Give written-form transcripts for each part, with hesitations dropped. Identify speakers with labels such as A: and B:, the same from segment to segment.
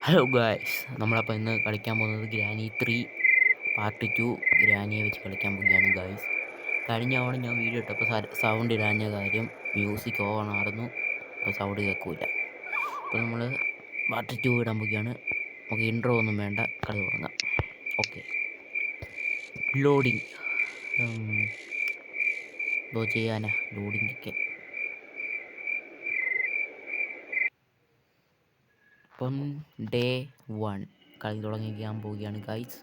A: Hello guys, നമ്മളപ്പോൾ ഇന്ന് കളിക്കാൻ പോകുന്നത് ഗ്രാനി 3 പാർട്ട് 2 ഗ്രാനിയെ വെച്ച് കളിക്കാൻ പോവുകയാണ് ഗായ്സ്. കഴിഞ്ഞ തവണ ഞാൻ വീഡിയോ ഇട്ടപ്പോൾ സൗണ്ട് ഇടാഞ്ഞ കാര്യം മ്യൂസിക് ഓൺ ആയിരുന്നു, അപ്പോൾ സൗണ്ട് കേൾക്കില്ല. അപ്പോൾ നമ്മൾ പാർട്ട് 2 ഇടാൻ പോവുകയാണ്. നമുക്ക് ഇൻട്രോ ഒന്നും വേണ്ട, കളി തുടങ്ങാം. ഓക്കെ, ലോഡിങ് എന്തോ ചെയ്യാനാ ലോഡിങ്ങൊക്കെ. അപ്പം ഡേ 1 കളി തുടങ്ങിക്കാൻ പോവുകയാണ് ഗായ്സ്.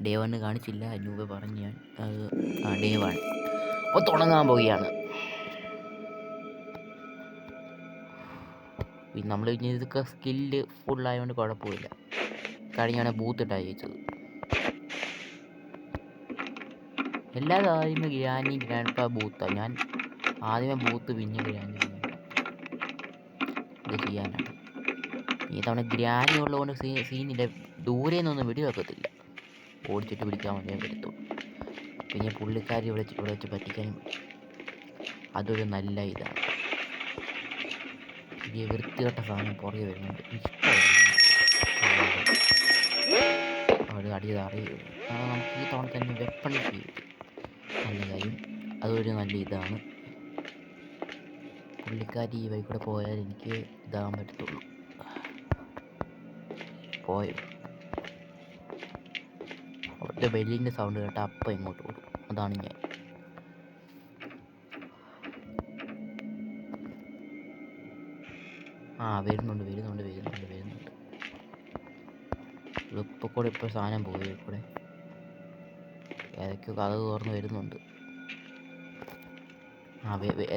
A: ഡേ 1 കാണിച്ചില്ല, അതിന് മുമ്പ് പറഞ്ഞു ഞാൻ. ഡേ 1 അപ്പോൾ തുടങ്ങാൻ പോവുകയാണ്. പിന്നെ നമ്മൾ ഇനി ഇതൊക്കെ സ്കില്ല് ഫുള്ളായതുകൊണ്ട് കുഴപ്പമില്ല. കഴിഞ്ഞാണ് ബൂത്ത് ഇട്ടാണ് ജയിച്ചത്. എല്ലാവരും ആദ്യമേ ഗ്രാനി ഗ്രാൻഡ്പാ ബൂത്താണ്. ഞാൻ ആദ്യമേ ബൂത്ത് പിന്നെ ഗ്രാനി. ഇത് ചെയ്യാനാണ് ഈ തവണ ഗ്രാനി ഉള്ളതുകൊണ്ട് സീനില്ല. ദൂരെ നിന്നൊന്നും വെടി വെക്കത്തില്ല, ഓടിച്ചിട്ട് പിടിക്കാൻ വേണ്ടിയേ പറ്റത്തുള്ളൂ. പിന്നെ പുള്ളിക്കാരി ഇവിടെ വെച്ച് പറ്റിക്കാനും അതൊരു നല്ല ഇതാണ്. ഈ വൃത്തികെട്ട സാധനം പുറകെ വരുന്നുണ്ട്, അവർ അടി അറിയുള്ളൂ. നമുക്ക് ഈ തവണ തന്നെ വെപ്പൺസ് ചെയ്യും, നല്ല കാര്യം. അതൊരു നല്ല ഇതാണ്. പുള്ളിക്കാരി ഈ വഴി കൂടെ പോയാൽ എനിക്ക് ഇതാകാൻ പറ്റത്തുള്ളൂ. പോയോ? അവിടുത്തെ ബെല്ലിൻ്റെ സൗണ്ട് കേട്ടാൽ അപ്പം ഇങ്ങോട്ട് ഓടും. അതാണ് ഞാൻ. വരുന്നുണ്ട്. ഇപ്പോൾ കൂടെ ഇപ്പോൾ സാധനം പോയി കൂടെ ഏതൊക്കെയോ കഥ തുറന്ന് വരുന്നുണ്ട്.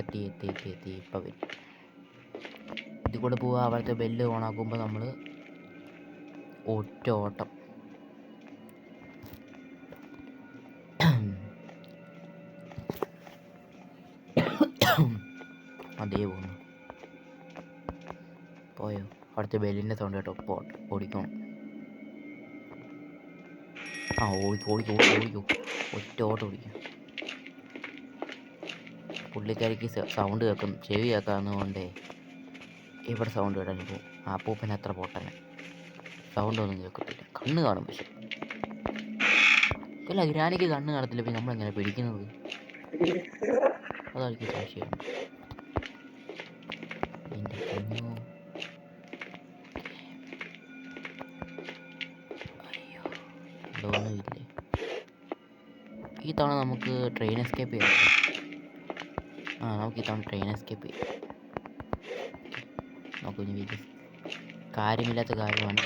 A: എത്തി. ഇപ്പം വരും. ഇതിൽ കൂടെ പോവുക. അവിടുത്തെ ബെല്ല് ഓണാക്കുമ്പോൾ നമ്മൾ ഒറ്റ ഓട്ടം. അതേ പോകുന്നു. പോയോ? അവിടുത്തെ ബെല്ലിൻ്റെ സൗണ്ട് കേട്ടോ ഒപ്പം ഓടിക്കണം. ഓടിക്കോ. ഒറ്റ ഓട്ടം ഓടിക്കാം. പുള്ളിക്കാരിക്ക് സൗണ്ട് കേൾക്കും, ചെവി കേൾക്കാവുന്നതുകൊണ്ടേ ഇവിടെ സൗണ്ട് കേട്ടാൽ പോകും. അപ്പൂപ്പൻ അത്ര പൊട്ടനെ സൗണ്ടൊന്നും കേൾക്കത്തില്ല. കണ്ണ് കാണും പക്ഷെ. ഇല്ല, ഗ്രാനിക്ക് കണ്ണ് കാണത്തില്ല. പിന്നെ നമ്മളെങ്ങനെ പിടിക്കുന്നത്? അതായിരിക്കും സംശയം. എൻ്റെ കുഞ്ഞോ, അയ്യോ, എന്തോന്നും ഇല്ലേ. ഈ തവണ നമുക്ക് ട്രെയിൻ എസ്കേപ്പ് ചെയ്യാം. നമുക്ക് ഈ തവണ ട്രെയിൻ എസ്കേപ്പ് ചെയ്യാം. നമുക്ക് ഇനി കാര്യമില്ലാത്ത കാര്യമാണ്,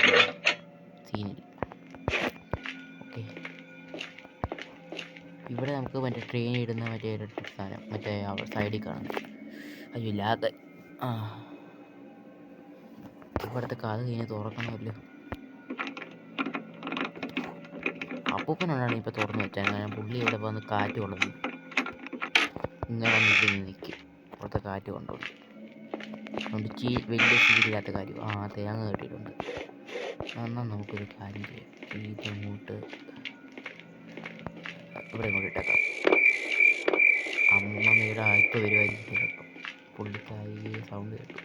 A: സീനിൽ. ഓക്കെ, ഇവിടെ നമുക്ക് മറ്റേ ട്രെയിൻ ഇടുന്ന മറ്റേ ഇലക്ട്രിക് സാധനം മറ്റേ സൈഡിൽ കാണും. അയ്യോ, ഇല്ലാതെ. ഇവിടുത്തെ കഥ കഴിഞ്ഞ് തുറക്കണമല്ലോ. അപ്പൂപ്പനോടാണ് ഇപ്പോൾ തുറന്നു വെച്ചാൽ. കാരണം പുള്ളി ഇവിടെ വന്ന് കാറ്റ് കൊള്ളുന്നു. ഇങ്ങനെ വന്നിട്ട് നിൽക്കും, അവിടുത്തെ കാറ്റ് കൊണ്ടുപോകും. അതുകൊണ്ട് വലിയ ചീരില്ലാത്ത കാര്യം. തേങ്ങ കെട്ടിയിട്ടുണ്ട്. എന്നാൽ നമുക്കൊരു കാര്യം ചെയ്യാം. ഇതങ്ങോട്ട് ഇവിടെ ഇങ്ങോട്ട് ഇട്ടേക്കാം. അമ്മമ്മയുടെ ഇപ്പോൾ വരുമായിരിക്കും ചിലപ്പം. പുള്ളിക്കാരി സൗണ്ട് കേട്ടു.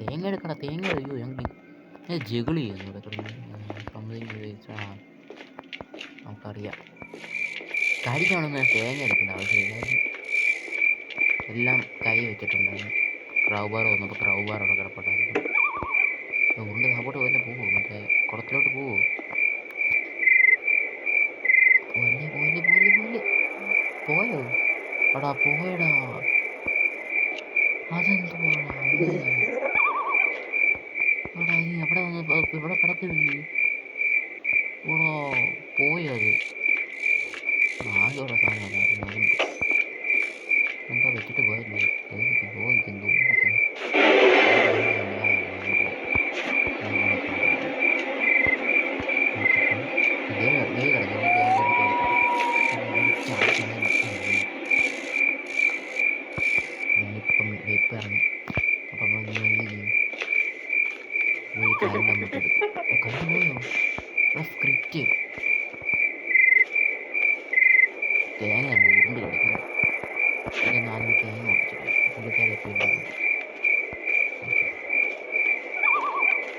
A: തേങ്ങ എടുക്കടാ. അയ്യോ, ഞങ്ങൾ ജഗിളി ചെയ്യുന്നു ഇവിടെ കിടന്ന്. സംതിങ് നമുക്കറിയാം. കാര്യമാണെന്ന് തേങ്ങ എടുക്കേണ്ട ആവശ്യമില്ല. എല്ലാം കൈ വെച്ചിട്ടുണ്ടായിരുന്നു. ക്രൗബാർ വന്നപ്പോൾ ക്രൗബാർ അവിടെ കിടപ്പുണ്ടായിരുന്നു. ഉരുണ്ട് അങ്ങോട്ട് തന്നെ പോവോ? മറ്റേ കുളത്തിലോട്ട് പോവോ? പോയോ? എടാ പോയടാ. അതെന്തുവാടാ? എടാ നീ എവിടെ വന്ന് ഇവിടെ കിടക്കുന്നില്ലേ? ഓടോ, പോയത് ആകെയുള്ള സാധനം എന്താ വെച്ചിട്ട് പോയല്ലേ? ചോദിക്കുന്നു. ഞാനിപ്പം വെപ്പ് ഇറങ്ങി. അപ്പം കല്ല് അങ്ങോട്ട് എടുക്കും. കല്ല് പോയോ? സ്ക്രിപ്റ്റ് തേങ്ങ ഉരുണ്ട് കളിക്കുന്നു. ഇതൊന്ന് ആദ്യം തേങ്ങ ഉടച്ചിട്ട് പുള്ളിക്കാരെ എപ്പോഴും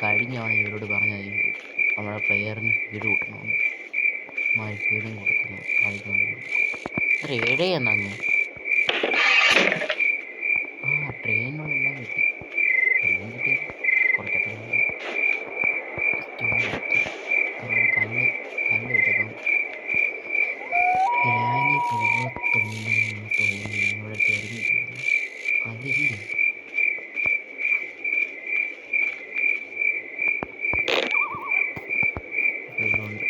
A: കഴിഞ്ഞ തവണ ഇവരോട് പറഞ്ഞത് നമ്മുടെ പ്ലെയറിന് സ്പീഡ് കൂട്ടണമെന്ന്. സ്പീഡും കൊടുക്കുന്നു. അത്ര 7 എന്നങ്ങ് ട്രെയിനിനുള്ളെല്ലാം കിട്ടി. എല്ലാം കിട്ടി. കുറച്ചൊക്കെ അതുപോലെ കല്ല് കിട്ടിയപ്പം ഗ്രാനി പുറത്തുണ്ടെന്ന് തോന്നുന്നു. ഇവിടെ തെറിഞ്ഞിട്ടുണ്ട്. അതില്ലേ ഇവിടെ ഉണ്ട്.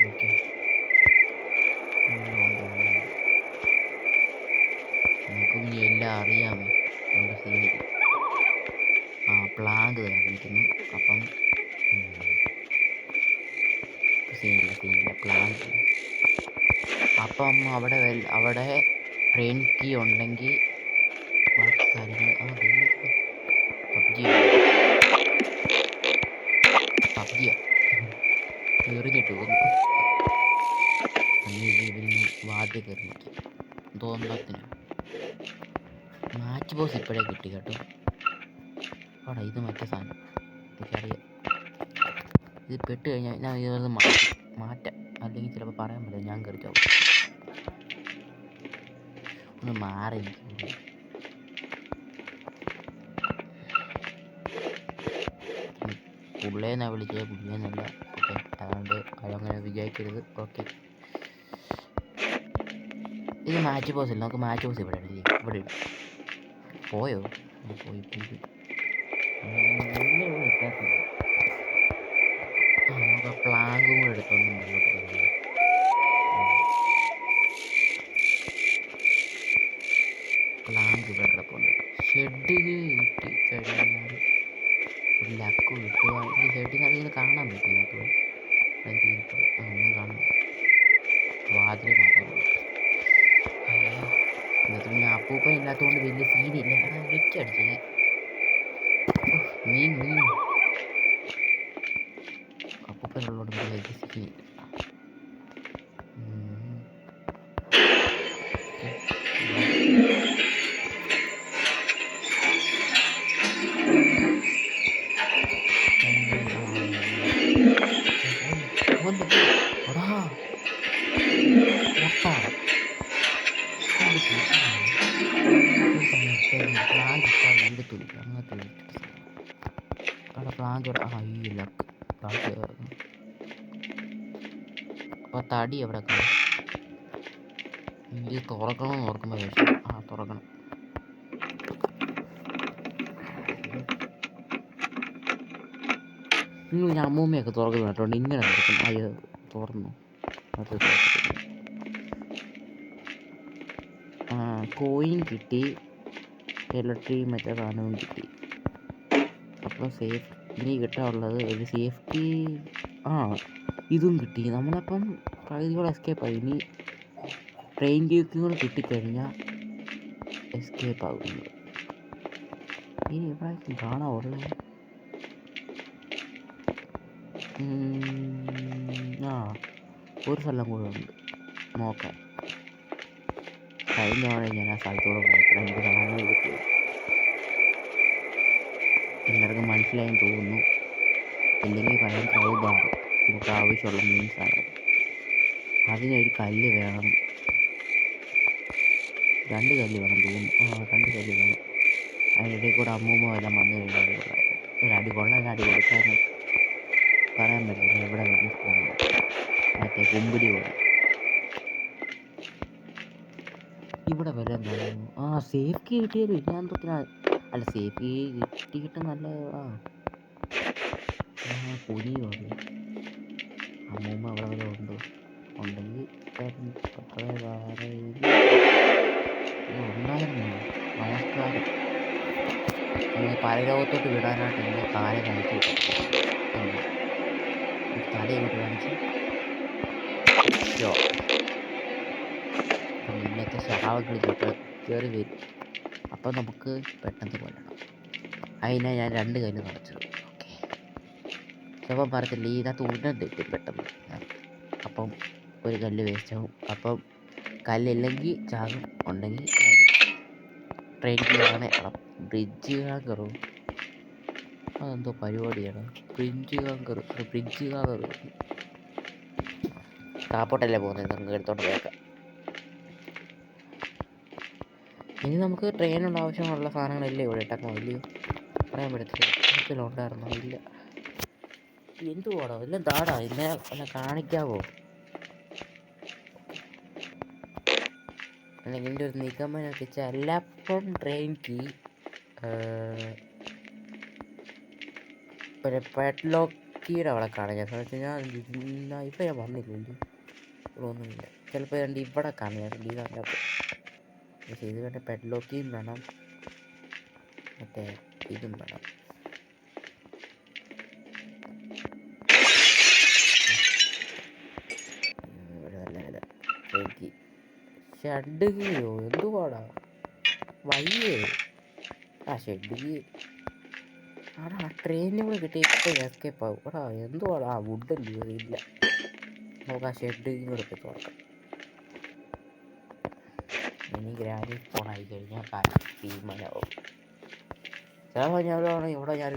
A: ഓക്കെ നമുക്കും ഇനി എല്ലാം അറിയാമേ, അതുകൊണ്ട് സീനില്ല. പ്ലാങ്ക് കാണിക്കുന്നു. അപ്പം സീനില്ല പ്ലാങ്ക്. അപ്പം അവിടെ ട്രെയിൻ കീ ഉണ്ടെങ്കിൽ ബാക്കി കാര്യങ്ങൾ പബ്ജിയാ എറിഞ്ഞിട്ട് പോകുന്നു. അന്യജീവിന് വാദ്യ കയറി നിൽക്കും തോന്നത്തിന്. മാച്ച് ബോസ് ഇപ്പോഴേ കിട്ടി കേട്ടോ. അവിടെ ഇത് മറ്റേ സാധനം എനിക്കറിയാം. ഇത് പെട്ട് കഴിഞ്ഞാൽ ഞാൻ ഇത് മാറ്റാം. അല്ലെങ്കിൽ ചിലപ്പോൾ പറയാൻ പറ്റില്ല, ഞാൻ കയറിച്ചോ. ഒന്ന് മാറി പുള്ളേന്നാ വിളിച്ചത്, പുള്ളിയെന്നല്ല. ഓക്കെ, അതുകൊണ്ട് അതങ്ങനെ വിചാരിക്കരുത്. ഓക്കെ, ഇത് മാച്ച് ബോസ് അല്ല. നമുക്ക് മാച്ച് ബോസ് ഇവിടെ ഇല്ലേ? ഇവിടെ ഇടും. പോയോ? പോയി നമുക്ക് പ്ലാങ്കും കൂടെ എടുത്തോണ്ട് മുന്നോട്ട് പോകുന്നു. പ്ലാങ്ക് ഇവിടെ കിടപ്പുണ്ട്. ഷെഡ് കിട്ടി കഴിഞ്ഞാൽ ഒരു ലക്ക് കിട്ടുവാണെങ്കിൽ ഷെഡിനകത്ത് കാണാൻ പറ്റും. ഒന്നും കാണാൻ വാതിൽ മാത്രമേ. ഇന്നത്തെ പിന്നെ അപ്പൂപ്പൻ ഇല്ലാത്തതുകൊണ്ട് വലിയ സീനില്ല. വിറ്റടിച്ച് മീൻ അപ്പൂപ്പനുള്ളതുകൊണ്ട് വലിയ സീനില്ല. അപ്പൊ തടി എവിടെ കാണും? ഇത് തുറക്കണമെന്ന് ഓർക്കുമ്പോ തുറക്കണം. ഞാൻ അമ്മൂമ്മയൊക്കെ തുറക്കുന്നു കേട്ടോണ്ട് ഇങ്ങനെ തുറക്കും. അയ്യോ തുറന്നു. കോയിൻ കിട്ടി, ഇലക്ട്രിക് മറ്റേ സാധനവും കിട്ടി. അപ്പോൾ സേഫ് ഇനി കിട്ടാനുള്ളത് ഒരു സേഫ്റ്റി. ഇതും കിട്ടി. നമ്മളപ്പം പകുതിയോടെ എസ്കേപ്പ് ആയി. ഇനി ട്രെയിൻ ക്യൂക്കും കൂടെ കിട്ടിക്കഴിഞ്ഞാൽ എസ്കേപ്പ് ആകുന്നത്. ഇനി എവിടെ കാണാവുള്ളത്? ഒരു സ്ഥലം കൂടെ ഉണ്ട് നോക്കാൻ. കഴിഞ്ഞ തവണ ഞാൻ ആ സ്ഥലത്തോടെ പോയപ്പോൾ എനിക്ക് സാധനങ്ങൾ കിട്ടിയത് എല്ലാവർക്കും മനസ്സിലായെന്ന് തോന്നുന്നു. ഇല്ലെങ്കിൽ പറയാൻ ക്രൗബാർ നമുക്ക് ആവശ്യമുള്ള മീൻസാണ്. അതിനൊരു കല്ല് വേണം, 2 കല്ല് വേണം തോന്നുന്നു. 2 കല്ല് വേണം. അതിനിടയിൽ കൂടെ അമ്മൂമ്മ എല്ലാം വന്നു കഴിഞ്ഞാൽ ഒരു അടി കൊടുക്കാൻ പറയാൻ പറ്റില്ല. എവിടെ വേണം പോകുന്നത് മറ്റേ കുമ്പിടി പോലെ. ഇവിടെ വില എന്തായിരുന്നു? സേഫ്റ്റി കിട്ടിയാലും ഞാൻ തൊട്ടിനാ. അല്ല, സേഫ്റ്റി കിട്ടിയിട്ട് നല്ല പുലിയുണ്ട്. അമ്മൂമ്മ അവിടെ വരെ ഉണ്ടോ? ഉണ്ടെങ്കിൽ ഉണ്ടായിരുന്നു. നമസ്കാരം. പരലോകത്തോട്ട് വിടാനായിട്ട് എൻ്റെ കാലെ കാണിച്ചു തലയോട്ട് കാണിച്ച് ഇന്നത്തെ ശാവകൾ കയറി വരും. അപ്പം നമുക്ക് പെട്ടെന്ന് കൊല്ലണം. അതിനാ ഞാൻ 2 കല്ല് നിറച്ചത്. ഓക്കെ, ചിലപ്പം പറയത്തില്ല ഇതിനകത്ത് ഉടൻ തെറ്റും പെട്ടെന്ന്. അപ്പം ഒരു കല്ല് വേസ്റ്റ് ആവും. അപ്പം കല്ലില്ലെങ്കിൽ ചാകും, ഉണ്ടെങ്കിൽ ട്രെയിൻ കയറാൻ ബ്രിഡ്ജ് കയറും. അതെന്തോ പരിപാടിയാണ്. ബ്രിഡ്ജ് കയറും താപ്പോട്ടല്ലേ പോകുന്നത്, നമുക്ക് എടുത്തോണ്ട് പോയേക്കാം. ഇനി നമുക്ക് ട്രെയിനുള്ള ആവശ്യമുള്ള സാധനങ്ങളല്ലേ ഇവിടെ ഇട്ടേക്കാം. വലിയ പറയാൻ പറ്റത്തില്ല ഉണ്ടായിരുന്നോ ഇല്ല. എന്തുവാടോ എല്ലാം താടാ, ഇന്നെ എല്ലാം കാണിക്കാവോ? അല്ലെങ്കിൽ എൻ്റെ ഒരു നിഗമനമൊക്കെ ചിലപ്പം ട്രെയിൻ കീ പെഡ്ലോക്ക് കീയുടെ അവിടെ കാണാം. ഞാൻ ഇപ്പം ഞാൻ വന്നില്ലല്ലോ, ഇവിടെ ഒന്നുമില്ല. ചിലപ്പോൾ ഇവിടെ കാണാം ഇതിനകത്ത്. പക്ഷേ ഇത് വേണ്ട, പെഡ്ലോക്കിയും വേണം, മറ്റേ ഇതും വേണം. ഷെഡ് കീയോ എന്തുവാടാ വയ്യേ? ഷെഡ് കീ ആടാ ട്രെയിനിൽ കൂടെ കിട്ടി. ഇപ്പം എസ്കേപ്പ് ആവും. എടാ എന്തുവാടാ വുഡല്ലേ ഇല്ല. നമുക്ക് ആ ഷെഡ് കീ കൂടെ പോയി തുറക്കാം. ഇനി ഗ്രാനി ഫോണായി കഴിഞ്ഞാൽ തീരുമാനമാവും. ചില പറഞ്ഞാലാണ് ഇവിടെ ഞാൻ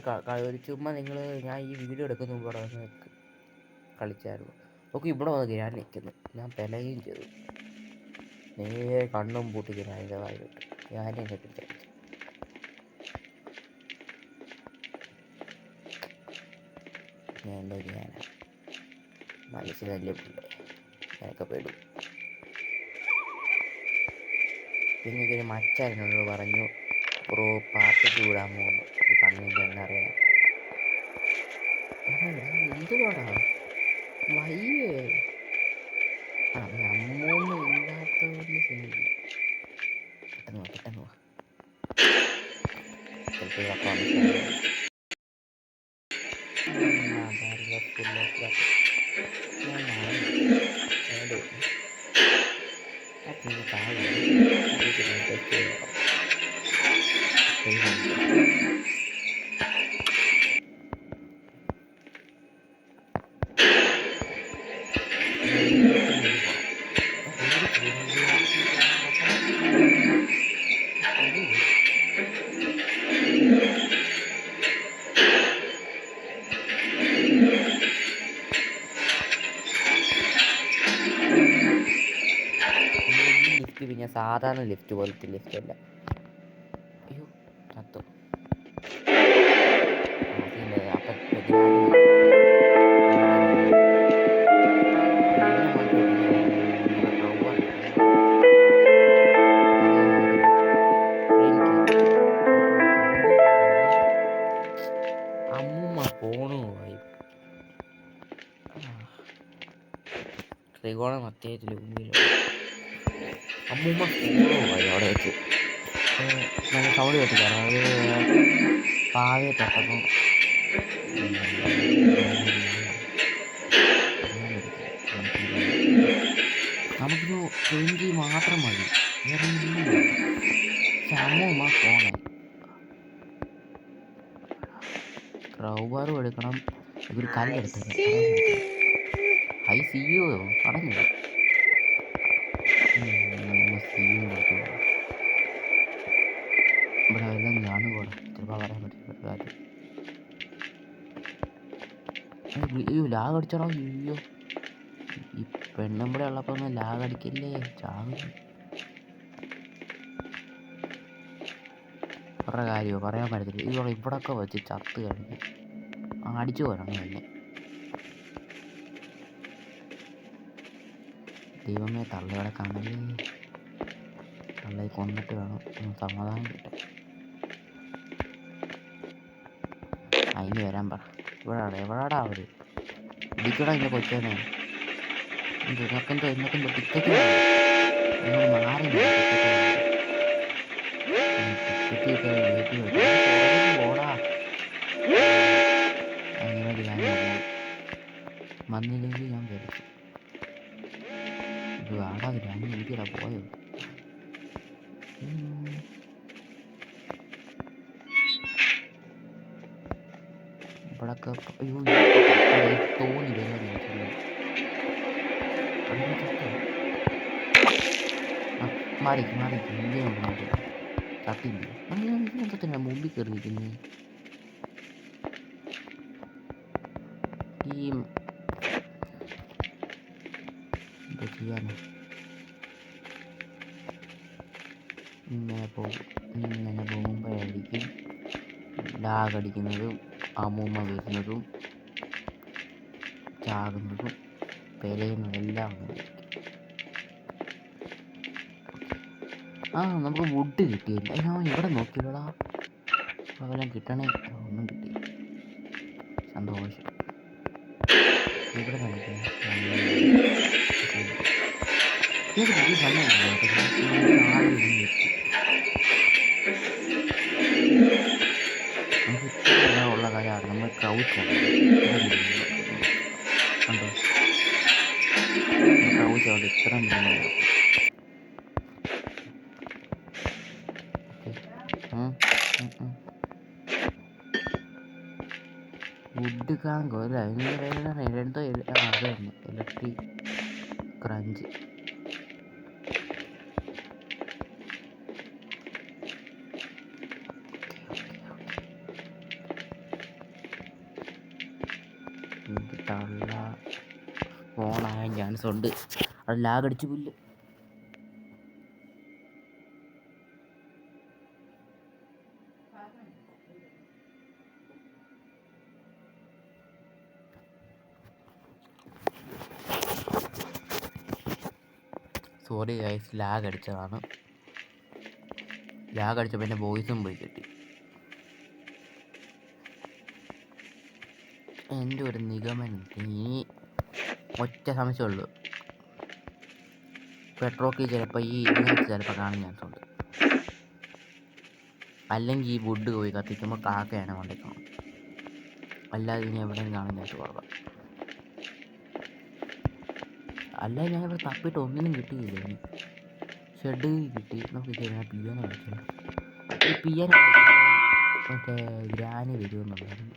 A: ചുമ്മാ ഞാൻ ഈ വീഡിയോ എടുക്കുന്ന മുമ്പ് ഇവിടെ വന്ന് കളിച്ചായിരുന്നു. നോക്കി ഇവിടെ വന്ന് ഗ്രാനി നിൽക്കുന്നു. ഞാൻ പെലയും ചെയ്തു. നേരെ കണ്ണും പൂട്ടി ഗ്രാനിൻ്റെ വായിലോട്ട്. ഗ്രാനി എന്നെ പിടിച്ചടിച്ചു. ഞാൻ എന്തോ ചെയ്യാനാ, മനസ്സിലല്ലേ പിള്ളേ, ഞാനൊക്കെ പെടും. പിന്നെ ഇതൊരു മച്ചാനോട് പറഞ്ഞു ബ്രോ പാട്ട് ചൂടാൻ പോകുന്നു കണ്ണിൻ്റെ എണ്ണ അറിയാൻ. എന്തുവാടാ വയ്യേ? അമ്മൊന്നും ഇല്ലാത്തതുകൊണ്ട് ശരിയില്ല. പെട്ടെന്ന് വാ ചിലപ്പോൾ പിന്നെ സാധാരണ ലിഫ്റ്റ് പോലത്തെ ലിഫ്റ്റ് അല്ല. അയ്യോ ചത്തു. അമ്മൂമ്മ ഫോണ് പോയി. ത്രികോണം അത്യാവശ്യത്തിൽ മുമ്പിലോ അമ്മൂമ്മ ഫോണ് പോയി അവിടെ വെച്ച്. നല്ല സൗണ്ട് കേട്ടിട്ടാണ് അത് പാവയെ തൊട്ടപ്പം. നമുക്കൊരു ട്രെയിൻ മാത്രം മതി, വേറെ പക്ഷെ അമ്മൂമ്മ ഫോണായി. ക്രൗബാറും എടുക്കണം. ഇതൊരു കല്ലെടുത്തത് ഐ സി യു പറഞ്ഞു. ഇവിടെ എല്ലാം കാണുകൂടെ, ചിലപ്പോൾ പറയാൻ പറ്റില്ല കാര്യം. അയ്യോ ലാഗ് അടിച്ചോളാം. അയ്യോ ഈ പെണ്ണുമ്പടെ ഉള്ളപ്പോൾ ഒന്ന് ലാഗ് അടിക്കില്ലേ, ചാവും. അവരുടെ കാര്യമോ പറയാൻ പറ്റത്തില്ല. ഇതോടെ ഇവിടൊക്കെ വെച്ച് ചത്ത് കഴിഞ്ഞ് അടിച്ചു പോരണം തന്നെ. ദൈവമേ തള്ളയുടെ കാണല്ലേ, തള്ളയെ കൊന്നിട്ട് വേണം സമാധാനം കിട്ടാൻ. അതിന് വരാൻ പറ. എവിടാടാ അവര്? ഇടിക്കടാ എൻ്റെ കൊച്ചനെ. നിനക്കെന്തോ ടിക്കറ്റ് മാറി പോടാ. അങ്ങനെ ഞാൻ വന്നില്ലെങ്കിൽ ഞാൻ വരും. ഇത് ആടാ ഗ്രാനി എനിക്കിടാ പോയോ? ഇവിടൊക്കെ അയ്യോ തോന്നി മാറി മാറി തട്ടില്ലേ എന്താ തന്നെ മുമ്പിൽ കയറിയിരിക്കുന്നത് ഈ എന്താ ചെയ്യാനാ ഇങ്ങനെ പോകുമ്പോഴായിരിക്കും ലാഗടിക്കുന്നതും അമ്മൂമ്മ വരുന്നതും ചാകുന്നതും പെരയുന്നതും എല്ലാം നമുക്ക് വുഡ് കിട്ടിയില്ല ഞാൻ ഇവിടെ നോക്കിയടാ അതെല്ലാം കിട്ടണേ ഒന്നും കിട്ടി സന്തോഷം ഇവിടെ നമുക്ക് നമുക്ക് ഇത്ര ഉള്ള കാര്യമാണ് നമ്മൾ ക്രൗച്ചാണ് കണ്ടോ ക്രൗച്ചാണ് ഇത്ര വുഡ് കാങ്കോ അല്ല എന്തോ അത് തന്നെ ഇലക്ട്രിക് ക്രഞ്ച് തള്ള ഫോണാകാൻ ചാൻസ് ഉണ്ട് അത് ലാഗടിച്ച് പുല്ല് സോറി ഗൈസ് ലാഗടിച്ചതാണ് ലാഗടിച്ചപ്പോൾ എൻ്റെ വോയിസും പോയി കിട്ടി എൻ്റെ ഒരു നിഗമനം ഇനി ഒറ്റ സംശയമുള്ളൂ പെട്രോക്കി ചിലപ്പോൾ ഈ ഇതിനകത്ത് ചിലപ്പോൾ കാണാൻ ചാൻസ് ഉണ്ട് അല്ലെങ്കിൽ ഈ വുഡ് പോയി കത്തിക്കുമ്പോൾ കാക്കയാണ് കൊണ്ടിരിക്കണം അല്ലാതെ ഇനി എവിടെയും കാണാൻ ചാൻസ് കുറവാണ് അല്ലാതെ ഞാൻ ഇവിടെ തപ്പിയിട്ട് ഒന്നിനും കിട്ടിയില്ല ഇനി ഷെഡ് കിട്ടി നമുക്ക് ചെയ്യാൻ പിയാനോ കളിച്ചില്ല ഈ പിയാനോ മറ്റേ ഗ്രാനി വരുമെന്നുണ്ടായിരുന്നു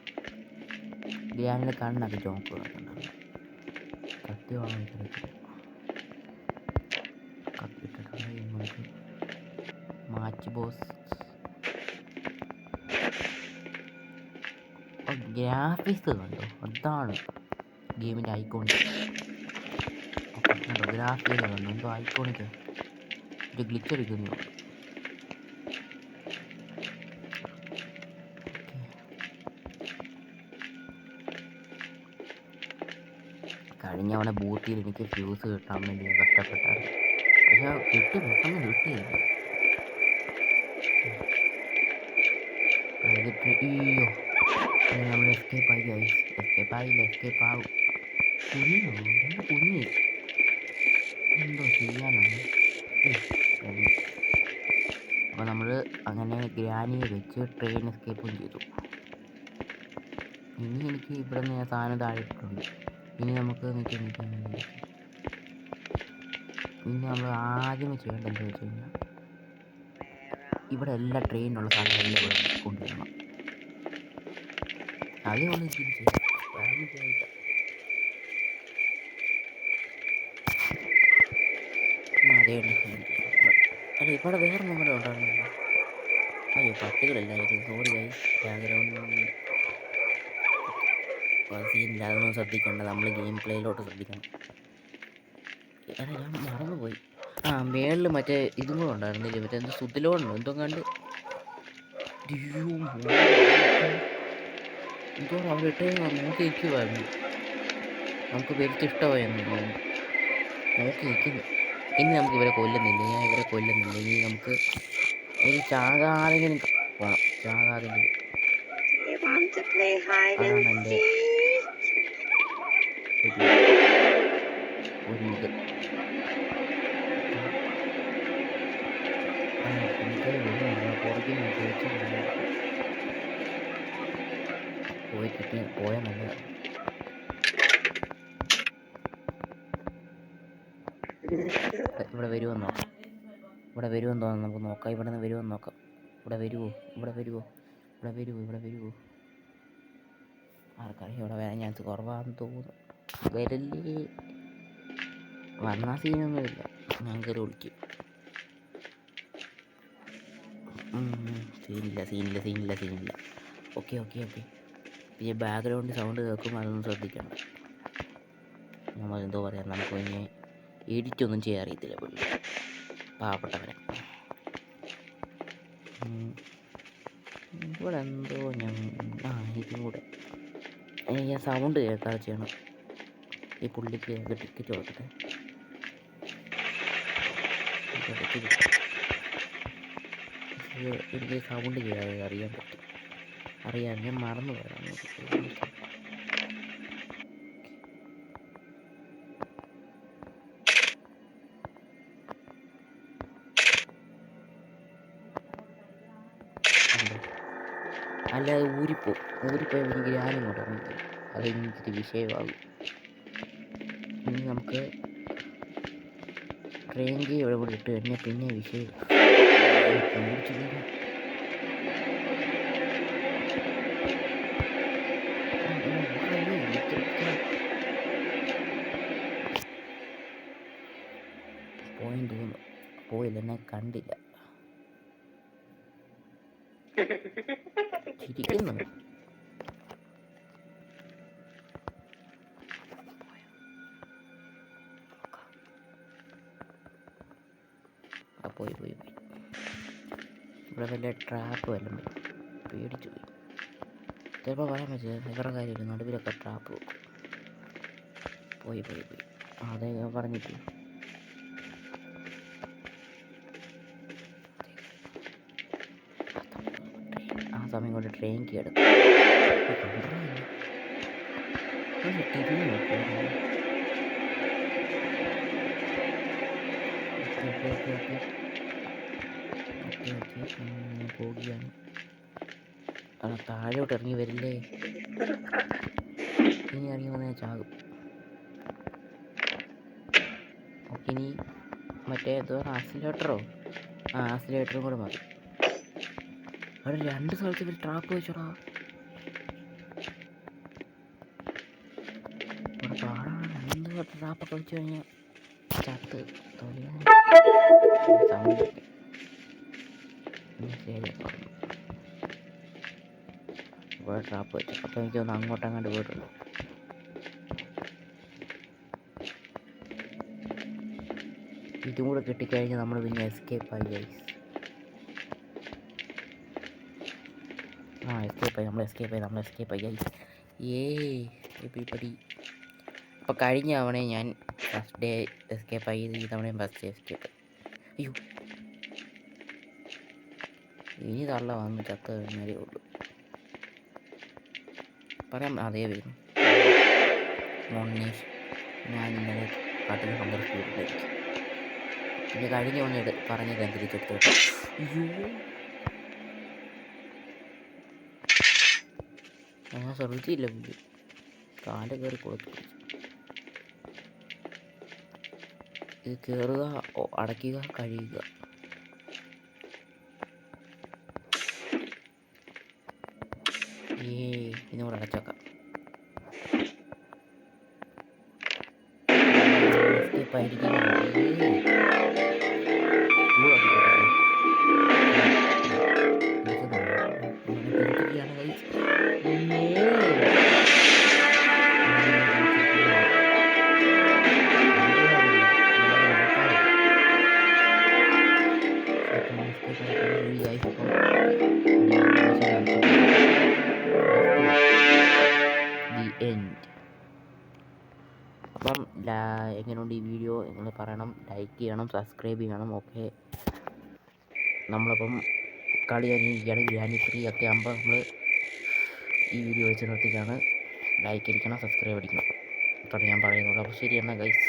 A: ഗ്രാനിയുടെ കണ്ണൊക്കെ ചോക്ക് വന്നിട്ടുണ്ടായിരുന്നു സത്യമാണ് കത്തിട്ടിട്ടുണ്ടെങ്കിൽ നമുക്ക് മാച്ച് ബോസ് ഗ്രാഫിക്സ് കണ്ടോ അതാണ് ഗെയിമിൻ്റെ ഐക്കോണിക് കണ്ടോ ഗ്രാഫിക്സ് കണ്ടോ എന്തോ ഐക്കോണിക് ഒരു ഗ്ലിച്ച് അടിക്കുന്നു കഴിഞ്ഞ അവനെ ബൂട്ടിയിൽ എനിക്ക് ഫ്യൂസ് കിട്ടാൻ വേണ്ടി ഞാൻ കഷ്ടപ്പെട്ടായിരുന്നു പക്ഷെ കിട്ടി പെട്ടെന്ന് കിട്ടിയില്ല അയ്യോ നമ്മൾ എസ്കേപ്പ് ആയി എസ്കേപ്പ് ആയില്ല എസ്കേപ്പ് ആവും കുഞ്ഞി എന്തോ ചെയ്യാനാണ് അപ്പോൾ നമ്മൾ അങ്ങനെ ഗ്രാനിയെ വെച്ച് ട്രെയിൻ എസ്കേപ്പും ചെയ്തു ഇനി എനിക്ക് ഇവിടെ നിന്ന് സാധനം താഴെ ഇട്ടിട്ടുണ്ട് ഇനി നമുക്ക് ഇനി നമ്മൾ ആദ്യമേ ചെയ്യേണ്ടത് എന്താ വെച്ച് കഴിഞ്ഞാൽ ഇവിടെ എല്ലാ ട്രെയിനുള്ള സാധനങ്ങളും ഇവിടെ കൊണ്ടുവരണം അതുകൊണ്ട് തിരിച്ച് അതേ അല്ല ഇവിടെ വേറൊന്നും കൂടെ ഉണ്ടായിരുന്നില്ല അയ്യോ പട്ടികളല്ലായിരുന്നു സോറി ബാക്ക്ഗ്രൗണ്ട് സീനില്ല അതൊന്നും ശ്രദ്ധിക്കേണ്ട നമ്മൾ ഗെയിം പ്ലേയിലോട്ട് ശ്രദ്ധിക്കണം അല്ല ഞാൻ മറന്നുപോയി മേളിൽ മറ്റേ ഇതും കൂടെ ഉണ്ടായിരുന്നില്ലേ മറ്റേ എന്തോ സുതിലോണോ എന്തോ കണ്ട് എന്തോ അവിടെ നോക്കി നിൽക്കുമായിരുന്നു നമുക്ക് വരുത്തിഷ്ടമായെന്ന് തോന്നുന്നു നോക്കി നിൽക്കുന്നു ഇനി നമുക്ക് ഇവരെ കൊല്ലുന്നില്ല ഞാൻ ഇവരെ കൊല്ലുന്നില്ല ഇനി നമുക്ക് ഒരു ചാകാതെങ്കിലും പോകണം ചാകാതെങ്കിലും അതാണ് എൻ്റെ ഒരു ഇത് പോയി കിട്ടി പോയാൽ നല്ലതാണ് ഇവിടെ വരുമെന്ന് നോക്കാം ഇവിടെ വരുമെന്ന് തോന്നുന്നു നമുക്ക് നോക്കാം ഇവിടെ നിന്ന് വരുമെന്ന് നോക്കാം ഇവിടെ വരുമോ ആൾക്കാരെ ഇവിടെ വരാൻ ചാൻസ് കുറവാണെന്ന് തോന്നുന്നു വരല്ലേ വന്നാൽ സീനൊന്നുമില്ല ഞാൻ കയറി വിളിക്കും സീനില്ല. ഓക്കെ. പിന്നെ ബാക്ക്ഗ്രൗണ്ട് സൗണ്ട് കേൾക്കുമ്പോൾ അതൊന്നും ശ്രദ്ധിക്കണം. നമ്മൾ എന്തോ പറയാം, നമുക്ക് പിന്നെ എഡിറ്റൊന്നും ചെയ്യാൻ അറിയത്തില്ല പുള്ളി, പാവപ്പെട്ടവനെ. ഇവിടെ എന്തോ ഇതും കൂടെ ഞാൻ സൗണ്ട് കേൾക്കാതെ ചെയ്യണം. ഈ പുള്ളിക്ക് ടിക്കറ്റ് കൊടുക്കട്ടെ. എനിക്ക് സൗണ്ട് ചെയ്യാതെ അറിയാൻ പറ്റും. ഞാൻ മറന്നു പോയതാണ്. അല്ലാതെ ഊരിപ്പോയി എനിക്ക് ഞാനും കൊണ്ടുപോകും. അത് എനിക്കൊരു വിഷയമാകും. ഇനി നമുക്ക് ട്രെയിൻ കീ ഇവിടെ കൂടി ഇട്ട് കഴിഞ്ഞാൽ പിന്നെ വിഷയം. പോയിന്റ് തോന്നുന്നു. പോയില്ല, എന്നെ കണ്ടില്ല. ചിരിക്കുന്നു. പോയി ഇവിടെ വല്ല ട്രാപ്പ് വല്ലതും പേടിച്ചു പോയി. ചിലപ്പോൾ പറയാൻ പറ്റില്ല, ഇവരുടെ കാര്യമില്ല, നടുവിലൊക്കെ ട്രാപ്പ് വെക്കും. പോയി അതെ ഞാൻ പറഞ്ഞിട്ട്. ആ സമയം കൊണ്ട് ട്രെയിൻ കീ എടുക്കും. പോവുകയാണ്. താഴോട്ട് ഇറങ്ങി വരില്ലേ? ഇനി ഇറങ്ങി വന്നാൽ ചാകും. ഓക്കെ, ഇനി മറ്റേ എന്തോ ആക്സിലേറ്ററും കൂടെ മതി. അവിടെ 2 സ്ഥലത്ത് ഇവർ ട്രാപ്പ് വെച്ചോടാ. ഇവിടെ പാടാണ്. 2 ട്രാപ്പൊക്കെ വെച്ച് കഴിഞ്ഞാൽ ചത്ത് തൊലയാൻ സൗണ്ട്. ഇവിടെ ട്രാപ്പ് വെച്ചു. അപ്പോൾ എനിക്കൊന്ന് അങ്ങോട്ടങ്ങാണ്ട് പോയിട്ടുള്ളൂ. ഇതും കൂടെ കിട്ടിക്കഴിഞ്ഞാൽ നമ്മൾ പിന്നെ എസ്കേപ്പ് ആയി ഗൈസ്. നമ്മൾ എസ്കേപ്പ് ആയി ഗൈസ്. എവരിബഡി. അപ്പോൾ കഴിഞ്ഞ തവണ ഞാൻ ഫസ്റ്റ് ഡേ എസ്കേപ്പ് ആയി, ഈ തവണയും ഫസ്റ്റ് എസ്കേപ്പ്. അയ്യോ, ഇനി തള്ള വന്ന് ചത്ത് കഴിഞ്ഞാലേ ഉള്ളൂ. പറയാം അതേ വരും. മോണേഷ് ഞാൻ ഇന്നലെ കാട്ടിൽ ഭയങ്കര സ്പീഡിലായിരിക്കും. പിന്നെ കഴിഞ്ഞ ഒന്ന് പറഞ്ഞത് തിരിച്ചെടുത്തു. അയ്യോ, ഞാൻ ശ്രദ്ധിച്ചില്ല. പുള്ളി കാല് കയറി കൊടുത്തു. ഇത് കയറുക, അടയ്ക്കുക, കഴിയുക. ഇതുകൂടെ അടച്ചേക്കാം. അപ്പം എങ്ങനെയുണ്ട് ഈ വീഡിയോ നിങ്ങൾ പറയണം. ലൈക്ക് ചെയ്യണം, സബ്സ്ക്രൈബ് ചെയ്യണം. ഓക്കെ, നമ്മളപ്പം കളി കഴിഞ്ഞിരിക്കുകയാണ്. ഗ്രാനി 3 ഒക്കെ ആകുമ്പോൾ നമ്മൾ ഈ വീഡിയോ വെച്ച് നിർത്തിക്കാണ്. ലൈക്ക് അടിക്കണം, സബ്സ്ക്രൈബ് അടിക്കണം. അത്രയും ഞാൻ പറയുന്നുള്ളൂ. അപ്പോൾ ശരി എന്നാൽ ഗൈസ്.